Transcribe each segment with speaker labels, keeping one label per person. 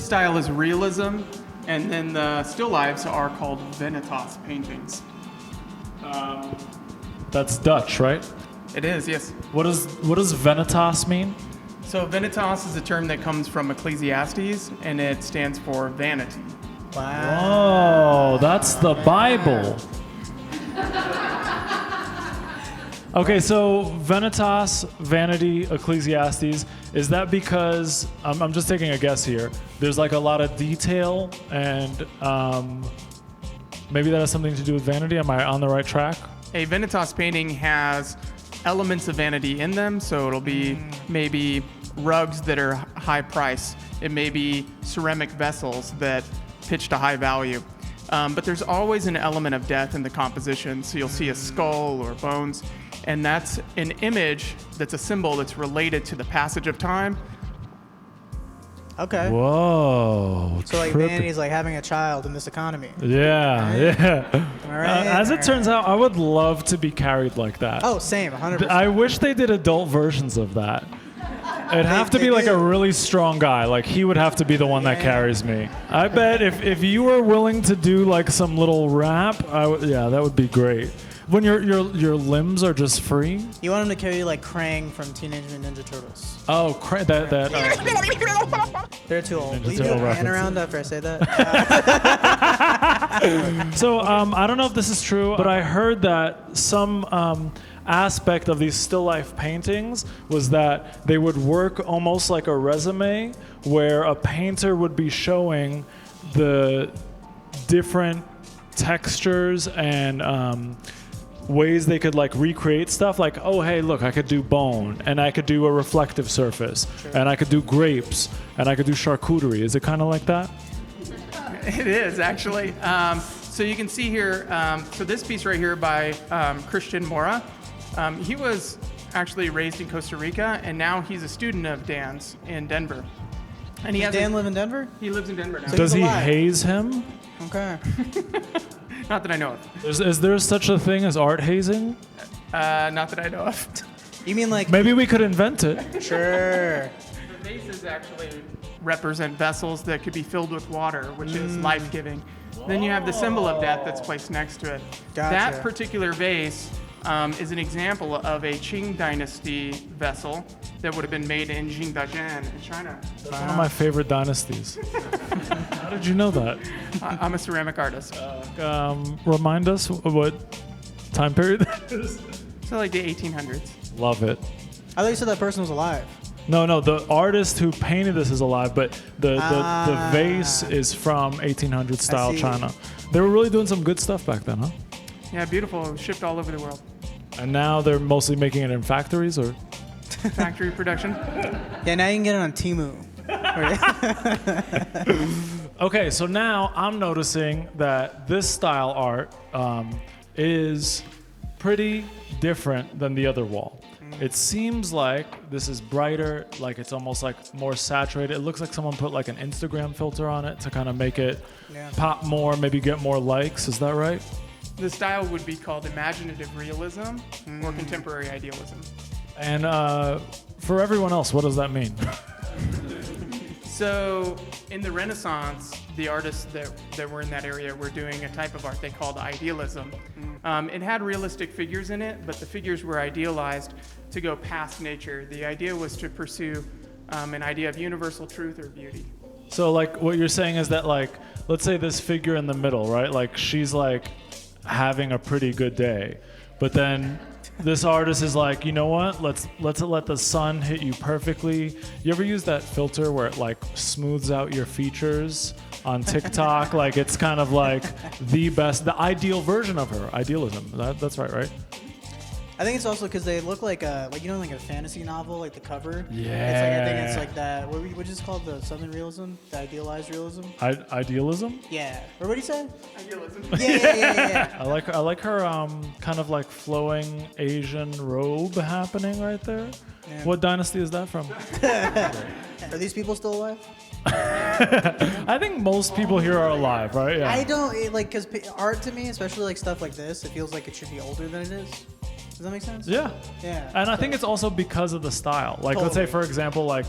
Speaker 1: style is realism, and then the still lifes are called Vanitas paintings.
Speaker 2: That's Dutch, right?
Speaker 1: It is, yes.
Speaker 2: What does Vanitas mean?
Speaker 1: So Vanitas is a term that comes from Ecclesiastes, and it stands for vanity.
Speaker 2: Wow. Oh, that's the Bible. Okay, so Vanitas, vanity, Ecclesiastes, is that because, I'm just taking a guess here, there's like a lot of detail and maybe that has something to do with vanity? Am I on the right track?
Speaker 1: A Vanitas painting has elements of vanity in them, so it'll be maybe rugs that are high price. It may be ceramic vessels that pitched a high value. But there's always an element of death in the composition, so you'll see a skull or bones, and that's an image that's a symbol that's related to the passage of time.
Speaker 3: Okay.
Speaker 2: Whoa.
Speaker 3: So like
Speaker 2: trippy.
Speaker 3: vanity's like having a child in this economy.
Speaker 2: Yeah.
Speaker 3: All right.
Speaker 2: As it turns out, I would love to be carried like that.
Speaker 3: Oh, same, 100%.
Speaker 2: I wish they did adult versions of that. It'd have to
Speaker 3: they
Speaker 2: be like
Speaker 3: do.
Speaker 2: a really strong guy. Like he would have to be the one that carries me. I bet if you were willing to do like some little rap, that would be great. When your limbs are just free.
Speaker 3: You want him to carry you like Krang from Teenage Mutant Ninja Turtles.
Speaker 2: Oh, that.
Speaker 3: They're too old.
Speaker 2: Ninja
Speaker 3: Will you do
Speaker 2: Turtle
Speaker 3: a hand
Speaker 2: references.
Speaker 3: around after I say that?
Speaker 2: So I don't know if this is true, but I heard that some aspect of these still life paintings was that they would work almost like a resume, where a painter would be showing the different textures and ways they could like recreate stuff, like, oh hey, look, I could do bone, and I could do a reflective surface, and I could do grapes, and I could do charcuterie. Is it kind of like that?
Speaker 1: It is, actually. So you can see here, so this piece right here by Christian Mora, he was actually raised in Costa Rica, and now he's a student of Dan's in Denver. And
Speaker 3: Does Dan live in Denver?
Speaker 1: He lives in Denver now.
Speaker 3: So
Speaker 2: Does
Speaker 3: he's
Speaker 2: he
Speaker 3: alive.
Speaker 2: haze him?
Speaker 3: Okay.
Speaker 1: Not that I know of.
Speaker 2: Is there such a thing as art hazing?
Speaker 1: Not that I know of.
Speaker 3: You mean like?
Speaker 2: Maybe we could invent it.
Speaker 3: Sure.
Speaker 1: The vases actually represent vessels that could be filled with water, which is life-giving. Then you have the symbol of death that's placed next to it.
Speaker 3: Gotcha.
Speaker 1: That particular vase is an example of a Qing dynasty vessel that would have been made in Jingdazhen in China.
Speaker 2: That's one of my favorite dynasties. How did you know that?
Speaker 1: I'm a ceramic artist.
Speaker 2: Remind us what time period that is.
Speaker 1: So like the 1800s.
Speaker 2: Love it.
Speaker 3: I thought you said that person was alive.
Speaker 2: No, the artist who painted this is alive, but the vase is from 1800 style
Speaker 3: see.
Speaker 2: China. They were really doing some good stuff back then, huh?
Speaker 1: Yeah, beautiful. It was shipped all over the world.
Speaker 2: And now they're mostly making it in factories, or?
Speaker 1: Factory production.
Speaker 3: Yeah, now you can get it on Temu.
Speaker 2: Okay, so now I'm noticing that this style art is pretty different than the other wall. It seems like this is brighter, like it's almost like more saturated. It looks like someone put like an Instagram filter on it to kind of make it pop more, maybe get more likes. Is that right?
Speaker 1: The style would be called imaginative realism or contemporary idealism.
Speaker 2: And for everyone else, what does that mean?
Speaker 1: So in the Renaissance, the artists that were in that area were doing a type of art they called idealism. It had realistic figures in it, but the figures were idealized to go past nature. The idea was to pursue an idea of universal truth or beauty.
Speaker 2: So like what you're saying is that like, let's say this figure in the middle, right? Like she's like having a pretty good day, but then this artist is like, you know what? Let's let the sun hit you perfectly. You ever use that filter where it like smooths out your features on TikTok? Like it's kind of like the ideal version of her. Idealism. That's right?
Speaker 3: I think it's also because they look like like a fantasy novel, like the cover.
Speaker 2: Yeah.
Speaker 3: It's like I think it's like that. What is it called? The Southern realism, the idealized realism.
Speaker 2: Idealism?
Speaker 3: Yeah. Or what do you say?
Speaker 1: Idealism.
Speaker 3: Yeah.
Speaker 2: I like her kind of like flowing Asian robe happening right there.
Speaker 3: Yeah.
Speaker 2: What dynasty is that from?
Speaker 3: Are these people still alive?
Speaker 2: I think most people here are alive, right? Yeah.
Speaker 3: I don't like because art to me, especially like stuff like this, it feels like it should be older than it is. Does that make sense?
Speaker 2: Yeah.
Speaker 3: Yeah.
Speaker 2: And I think it's also because of the style. Like, let's say, for example, like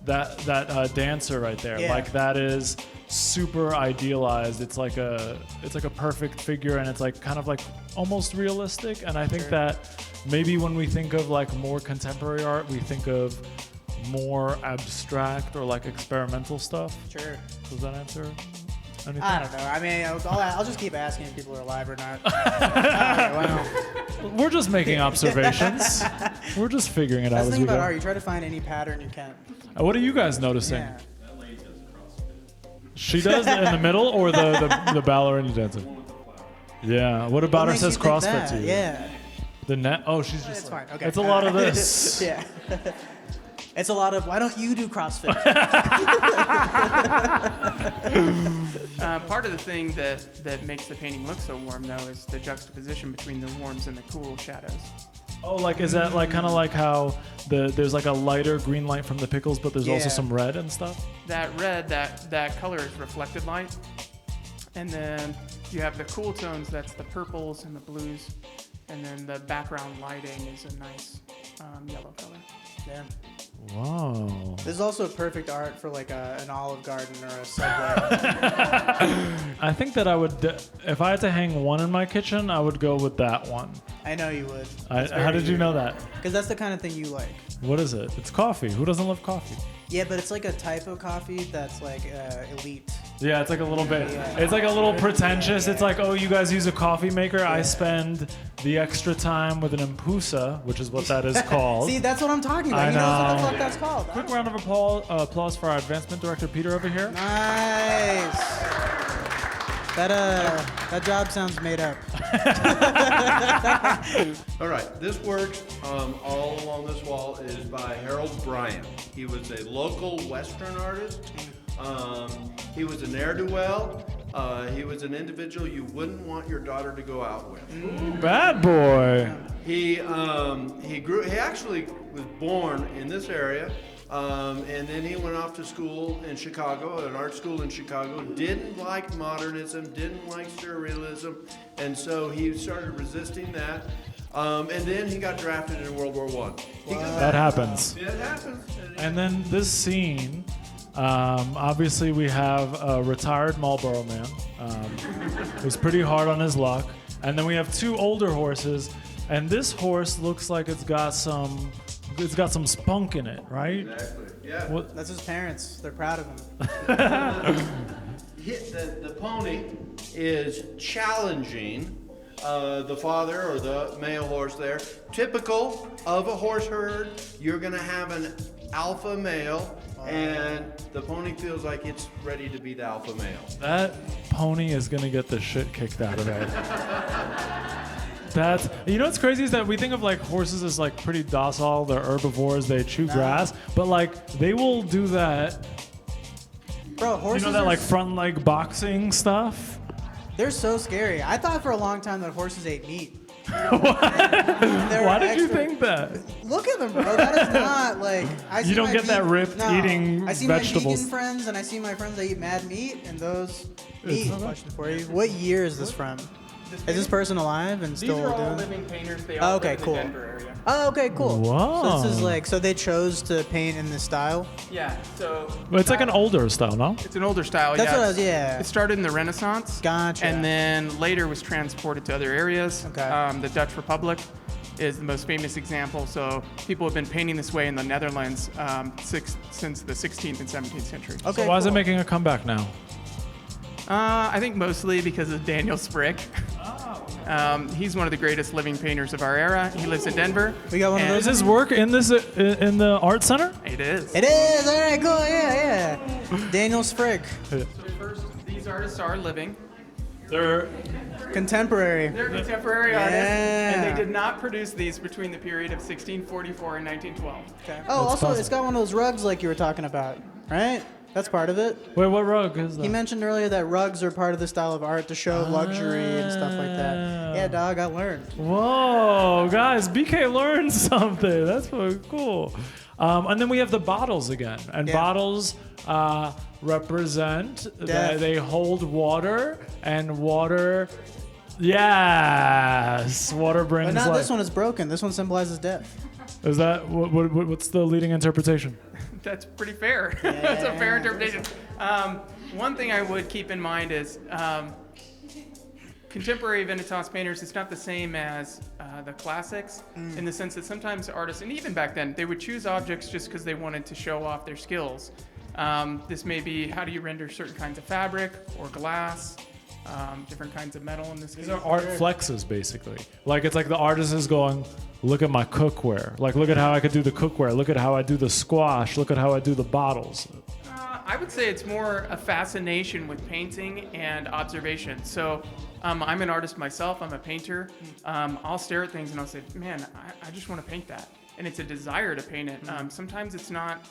Speaker 2: that dancer right there.
Speaker 3: Yeah.
Speaker 2: Like that is super idealized. It's like a perfect figure, and it's like kind of like almost realistic. And I think that maybe when we think of like more contemporary art, we think of more abstract or like experimental stuff.
Speaker 3: Sure.
Speaker 2: Does that answer anything?
Speaker 3: I don't know. I mean, I'll just keep asking if people are alive or not. Well,
Speaker 2: We're just making observations. We're just figuring it out
Speaker 3: that's the
Speaker 2: as
Speaker 3: thing
Speaker 2: we
Speaker 3: about
Speaker 2: go.
Speaker 3: art. You try to find any pattern you can.
Speaker 2: What are you guys noticing?
Speaker 3: Yeah.
Speaker 2: She does in the middle, or the ballerina dancer? Yeah. What about
Speaker 3: What
Speaker 2: her
Speaker 3: makes
Speaker 2: says
Speaker 3: you think
Speaker 2: CrossFit
Speaker 3: that?
Speaker 2: to you?
Speaker 3: Yeah.
Speaker 2: The net. Oh, she's just.
Speaker 3: It's fine. Okay.
Speaker 2: It's a lot of this.
Speaker 3: Yeah. It's a lot of, why don't you do CrossFit?
Speaker 1: Part of the thing that makes the painting look so warm, though, is the juxtaposition between the warms and the cool shadows.
Speaker 2: Oh, like is that like kind of like how there's like a lighter green light from the pickles, but there's also
Speaker 3: Yeah.
Speaker 2: some red and stuff?
Speaker 1: That red, that color is reflected light. And then you have the cool tones, that's the purples and the blues. And then the background lighting is a nice yellow color.
Speaker 3: Yeah.
Speaker 2: Wow.
Speaker 3: This is also perfect art for like an Olive Garden or a Subway.
Speaker 2: I think that I would, if I had to hang one in my kitchen, I would go with that one.
Speaker 3: I know you would.
Speaker 2: How did you know that?
Speaker 3: Because that's the kind of thing you like.
Speaker 2: What is it? It's coffee. Who doesn't love coffee?
Speaker 3: Yeah, but it's like a type of coffee that's like elite.
Speaker 2: Yeah, it's like a little bit.
Speaker 3: Yeah.
Speaker 2: It's like a little pretentious.
Speaker 3: Yeah.
Speaker 2: It's like, oh, you guys use a coffee maker. I spend the extra time with an impusa, which is what that is called.
Speaker 3: See, that's what I'm talking about.
Speaker 2: I
Speaker 3: He knows what the
Speaker 2: know.
Speaker 3: fuck that's called.
Speaker 2: Quick round of applause for our advancement director, Peter, over here.
Speaker 3: Nice. That job sounds made up.
Speaker 4: All right, this work all along this wall is by Harold Bryant. He was a local Western artist. He was a ne'er-do-well. He was an individual you wouldn't want your daughter to go out with.
Speaker 2: Bad boy.
Speaker 4: He actually was born in this area, and then he went off to school in Chicago, an art school in Chicago. Didn't like modernism, didn't like surrealism, and so he started resisting that. And then he got drafted in World War I.
Speaker 2: That happens.
Speaker 4: It happens.
Speaker 2: And then this scene, obviously we have a retired Marlboro man who's pretty hard on his luck. And then we have two older horses, and this horse looks like it's got some spunk in it, right?
Speaker 4: Exactly. Yeah.
Speaker 2: What?
Speaker 3: That's his parents. They're proud of him.
Speaker 4: The pony is challenging the father or the male horse there. Typical of a horse herd, you're going to have an alpha male, and the pony feels like it's ready to be the alpha male.
Speaker 2: That pony is gonna get the shit kicked out of it. That's, you know what's crazy is that we think of like horses as like pretty docile, they're herbivores, they chew grass, but like they will do that.
Speaker 3: Bro, horses
Speaker 2: You know that
Speaker 3: are
Speaker 2: like front leg boxing stuff?
Speaker 3: they're so scary. I thought for a long time that horses ate meat.
Speaker 2: Why did you think that?
Speaker 3: Look at them, bro. That is not like. I see
Speaker 2: You don't
Speaker 3: my
Speaker 2: get that ripped eating
Speaker 3: I see
Speaker 2: vegetables.
Speaker 3: my vegan friends and I see my friends that eat mad meat, and those meat. Question for you: what year is this from? Is this person alive and
Speaker 1: These
Speaker 3: still
Speaker 1: are all
Speaker 3: doing?
Speaker 1: living painters. They
Speaker 3: Oh,
Speaker 1: all
Speaker 3: okay,
Speaker 1: live in
Speaker 3: cool.
Speaker 1: the Denver area.
Speaker 3: Oh, okay, cool.
Speaker 2: Wow.
Speaker 3: So this is like, so they chose to paint in this style.
Speaker 1: Yeah, so
Speaker 2: Well, it's like an older style, no?
Speaker 1: it's an older style.
Speaker 3: That's
Speaker 1: yeah.
Speaker 3: what I was. Yeah.
Speaker 1: It started in the Renaissance.
Speaker 3: Gotcha.
Speaker 1: And then later was transported to other areas.
Speaker 3: Okay.
Speaker 1: The Dutch Republic is the most famous example. So people have been painting this way in the Netherlands since the 16th and 17th century.
Speaker 3: Okay.
Speaker 2: So why is it
Speaker 3: cool.
Speaker 2: making a comeback now?
Speaker 1: I think mostly because of Daniel Sprigg. He's one of the greatest living painters of our era. He lives in Denver.
Speaker 3: We got one of
Speaker 1: and-
Speaker 2: Is his work in this in the art center?
Speaker 1: It is.
Speaker 3: It is. All right. Cool. Yeah. Daniel Sprigg,
Speaker 1: So first, these artists are living.
Speaker 2: They're
Speaker 3: contemporary.
Speaker 1: They're contemporary artists, and
Speaker 3: Yeah.
Speaker 1: they did not produce these between the period of 1644 and 1912.
Speaker 3: Okay. Oh,
Speaker 2: That's
Speaker 3: also,
Speaker 2: awesome.
Speaker 3: it's got one of those rugs like you were talking about, right? That's part of it.
Speaker 2: wait, what rug is that?
Speaker 3: He mentioned earlier that rugs are part of the style of art to show luxury and stuff like that. Yeah, dog, I learned.
Speaker 2: Whoa, guys, BK learned something. That's so cool. And then we have the bottles again. And
Speaker 3: Yeah.
Speaker 2: bottles represent that
Speaker 3: Death.
Speaker 2: they hold water, and water, yes, water brings
Speaker 3: But not
Speaker 2: life.
Speaker 3: this one is broken. This one symbolizes death.
Speaker 2: Is that, what's the leading interpretation?
Speaker 1: That's pretty fair. That's a fair interpretation. One thing I would keep in mind is contemporary Vanitas painters, it's not the same as the classics in the sense that sometimes artists, and even back then, they would choose objects just because they wanted to show off their skills. This may be how do you render certain kinds of fabric or glass, different kinds of metal in this case.
Speaker 2: These are art flexes, basically. Like, it's like the artist is going, look at my cookware. Like, look at how I could do the cookware. Look at how I do the squash. Look at how I do the bottles.
Speaker 1: I would say it's more a fascination with painting and observation. So I'm an artist myself. I'm a painter. I'll stare at things and I'll say, man, I just want to paint that. And it's a desire to paint it. Sometimes it's not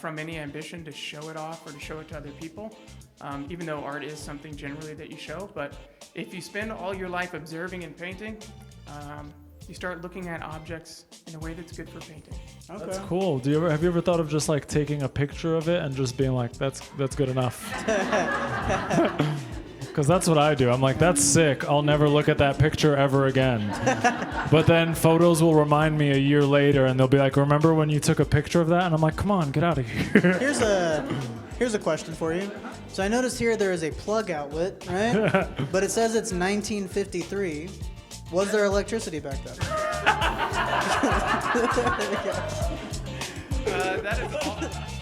Speaker 1: from any ambition to show it off or to show it to other people, even though art is something generally that you show. But if you spend all your life observing and painting, you start looking at objects in a way that's good for painting.
Speaker 3: Okay.
Speaker 2: That's cool. Have you ever thought of just like taking a picture of it and just being like, that's good enough? Because that's what I do. I'm like, that's sick. I'll never look at that picture ever again. But then photos will remind me a year later, and they'll be like, remember when you took a picture of that? And I'm like, come on, get out of here.
Speaker 3: Here's a question for you. So I noticed here there is a plug outlet, right? But it says it's 1953. Was there electricity back then?
Speaker 1: That is all.